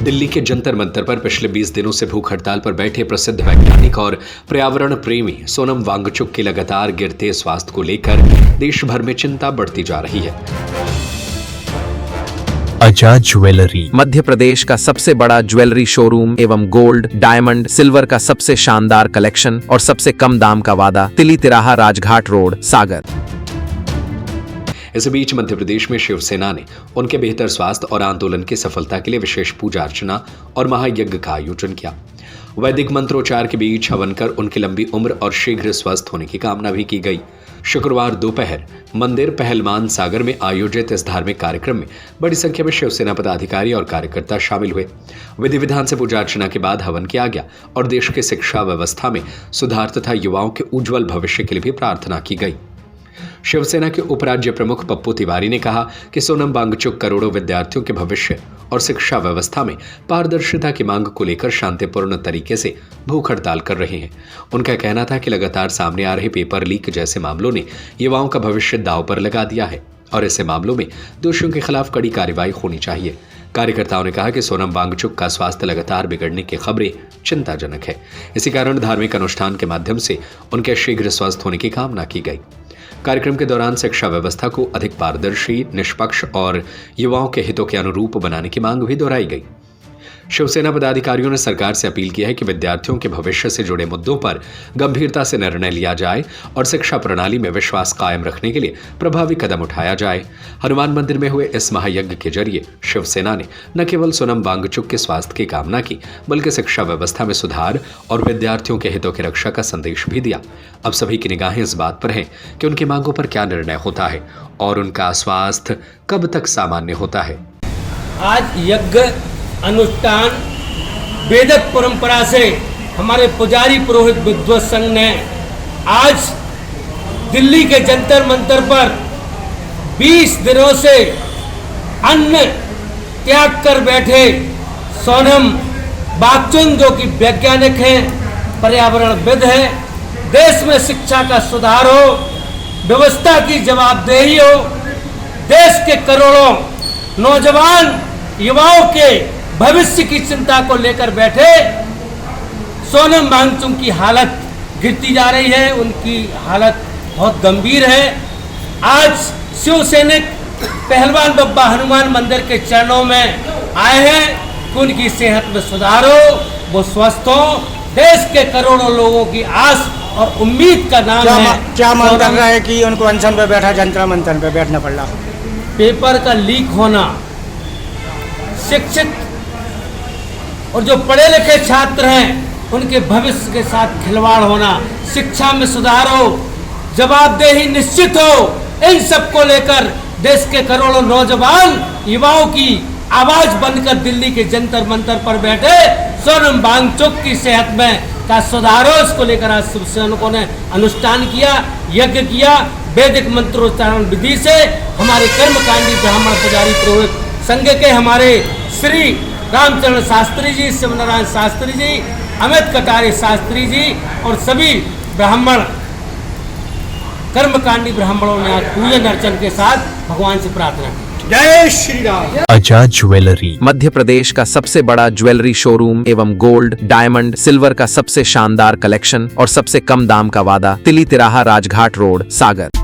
दिल्ली के जंतर मंतर पर पिछले 20 दिनों से भूख हड़ताल पर बैठे प्रसिद्ध वैज्ञानिक और पर्यावरण प्रेमी सोनम वांगचुक के लगातार गिरते स्वास्थ्य को लेकर देश भर में चिंता बढ़ती जा रही है। आजाद ज्वेलरी मध्य प्रदेश का सबसे बड़ा ज्वेलरी शोरूम एवं गोल्ड, डायमंड, सिल्वर का सबसे शानदार कलेक्शन और सबसे कम दाम का वादा, तिली तिराहा, राजघाट रोड, सागर। इस बीच मध्य प्रदेश में शिवसेना ने उनके बेहतर स्वास्थ्य और आंदोलन की सफलता के लिए विशेष पूजा अर्चना और महायज्ञ का आयोजन किया। वैदिक मंत्रोच्चार के बीच हवन कर उनकी लंबी उम्र और शीघ्र स्वस्थ होने की कामना भी की गई। शुक्रवार दोपहर मंदिर पहलमान सागर में आयोजित इस धार्मिक कार्यक्रम में बड़ी संख्या में शिवसेना पदाधिकारी और कार्यकर्ता शामिल हुए। विधि विधान से पूजा अर्चना के बाद हवन किया गया और देश की शिक्षा व्यवस्था में सुधार तथा युवाओं के उज्जवल भविष्य के लिए भी प्रार्थना की गई। शिवसेना के उपराज्य प्रमुख पप्पू तिवारी ने कहा कि सोनम वांगचुक करोड़ों विद्यार्थियों के भविष्य और शिक्षा व्यवस्था में पारदर्शिता की मांग को लेकर शांतिपूर्ण तरीके से भूख हड़ताल कर रहे हैं। उनका कहना था कि लगातार सामने आ रहे पेपर लीक जैसे मामलों ने युवाओं का भविष्य दांव पर लगा दिया है और ऐसे मामलों में दोषियों के खिलाफ कड़ी कार्रवाई होनी चाहिए। कार्यकर्ताओं ने कहा कि सोनम वांगचुक का स्वास्थ्य लगातार बिगड़ने की खबरें चिंताजनक है। इसी कारण धार्मिक अनुष्ठान के माध्यम से उनके शीघ्र स्वस्थ होने की कामना की गई। कार्यक्रम के दौरान शिक्षा व्यवस्था को अधिक पारदर्शी, निष्पक्ष और युवाओं के हितों के अनुरूप बनाने की मांग भी दोहराई गई। शिवसेना पदाधिकारियों ने सरकार से अपील की है कि विद्यार्थियों के भविष्य से जुड़े मुद्दों पर गंभीरता से निर्णय लिया जाए और शिक्षा प्रणाली में विश्वास कायम रखने के लिए प्रभावी कदम उठाया जाए। हनुमान मंदिर में हुए इस महायज्ञ के जरिए शिवसेना ने न केवल सोनम वांगचुक के स्वास्थ्य की कामना की, बल्कि शिक्षा व्यवस्था में सुधार और विद्यार्थियों के हितों की रक्षा का संदेश भी दिया। अब सभी की निगाहें इस बात पर हैं कि उनकी मांगों पर क्या निर्णय होता है और उनका स्वास्थ्य कब तक सामान्य होता है। आज यज्ञ अनुष्ठान वेदिक परंपरा से हमारे पुजारी पुरोहित विद्वत संघ ने आज दिल्ली के जंतर मंतर पर 20 दिनों से अन्न त्याग कर बैठे सोनम वांगचुक, जो कि वैज्ञानिक हैं, पर्यावरणविद है, देश में शिक्षा का सुधार हो, व्यवस्था की जवाबदेही हो, देश के करोड़ों नौजवान युवाओं के भविष्य की चिंता को लेकर बैठे सोनम वांगचुक की हालत गिरती जा रही है। उनकी हालत बहुत गंभीर है। आज शिवसैनिक पहलवान बब्बा हनुमान मंदिर के चरणों में आए हैं कि उनकी सेहत में सुधार हो, वो स्वस्थ हो। देश के करोड़ों लोगों की आस और उम्मीद का नाम है। क्या मांग कर रहा है कि उनको अनशन पे बैठा, जंतर मंतर पे बैठना पड़ रहा? पेपर का लीक होना, शिक्षित और जो पढ़े लिखे छात्र हैं उनके भविष्य के साथ खिलवाड़ होना, शिक्षा में सुधार हो, जवाबदेही निश्चित हो, इन सब को लेकर देश के करोड़ों नौजवान युवाओं की आवाज बनकर दिल्ली के जंतर मंतर पर बैठे सोनम वांगचुक की सेहत में का सुधार हो, इसको लेकर आज शिवसैनिकों ने अनुष्ठान किया, यज्ञ किया। वैदिक मंत्रोच्चारण विधि से हमारे कर्मकांडी ब्राह्मण पुजारी पुरोहित संघ के हमारे श्री रामचरण शास्त्री जी, शिवनारायण शास्त्री जी, अमित कटारे शास्त्री जी और सभी ब्राह्मण कर्मकांडी ब्राह्मणों ने आज पूजन अर्चन के साथ भगवान से प्रार्थना की। जय श्री राम। आजाद ज्वेलरी मध्य प्रदेश का सबसे बड़ा ज्वेलरी शोरूम एवं गोल्ड, डायमंड, सिल्वर का सबसे शानदार कलेक्शन और सबसे कम दाम का वादा, तिली तिराहा, राजघाट रोड, सागर।